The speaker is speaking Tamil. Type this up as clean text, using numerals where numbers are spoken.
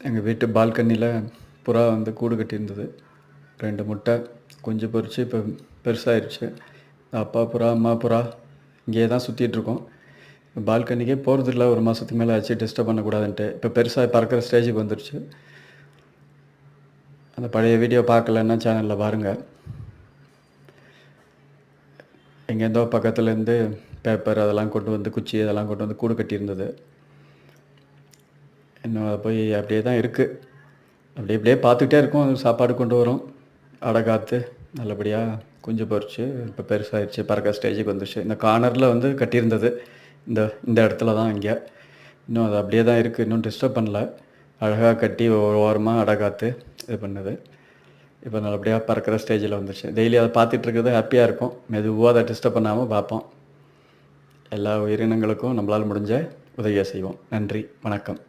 எங்கள் வீட்டு பால்கனியில் புறா வந்து கூடு கட்டியிருந்தது. 2 முட்டை குஞ்சு பொரித்து இப்போ பெருசாகிருச்சு. அப்பா புறா அம்மா புறா இங்கேயே தான் சுற்றிட்டுருக்கோம். பால்கனிக்கே போகிறதில்ல, ஒரு மாதத்துக்கு மேலே ஆச்சு, டிஸ்டர்ப் பண்ணக்கூடாதுன்ட்டு. இப்போ பெருசாக பறக்கிற ஸ்டேஜுக்கு வந்துருச்சு. அந்த பழைய வீடியோ பார்க்கலன்னா சேனலில் பாருங்கள். எங்கேருந்தோ பக்கத்துலேருந்து பேப்பர் அதெல்லாம் கொண்டு வந்து, குச்சி அதெல்லாம் கொண்டு வந்து கூடு கட்டியிருந்தது. இன்னும் அதை போய் அப்படியே தான் இருக்குது. அப்படியே பார்த்துக்கிட்டே இருக்கோம். சாப்பாடு கொண்டு வரோம், அடை காத்து நல்லபடியாக குஞ்சு பொரிச்சு இப்போ பெருசாகிடுச்சு, பறக்கிற ஸ்டேஜுக்கு வந்துருச்சு. இந்த கார்னரில் வந்து கட்டியிருந்தது, இந்த இடத்துல தான். இங்கே இன்னும் அது அப்படியே தான் இருக்குது, இன்னும் டிஸ்டர்ப் பண்ணல. அழகாக கட்டி ஒரு ஓரமாக அடை காத்து இது பண்ணுது. இப்போ நல்லபடியாக பறக்கிற ஸ்டேஜில் வந்துருச்சு. டெய்லி அதை பார்த்துட்ருக்கிறது ஹாப்பியாக இருக்கும். மெதுவாக அதை டிஸ்டர்ப் பண்ணாமல் பார்ப்போம். எல்லா உயிரினங்களுக்கும் நம்மளால் முடிஞ்ச உதவியை செய்வோம். நன்றி, வணக்கம்.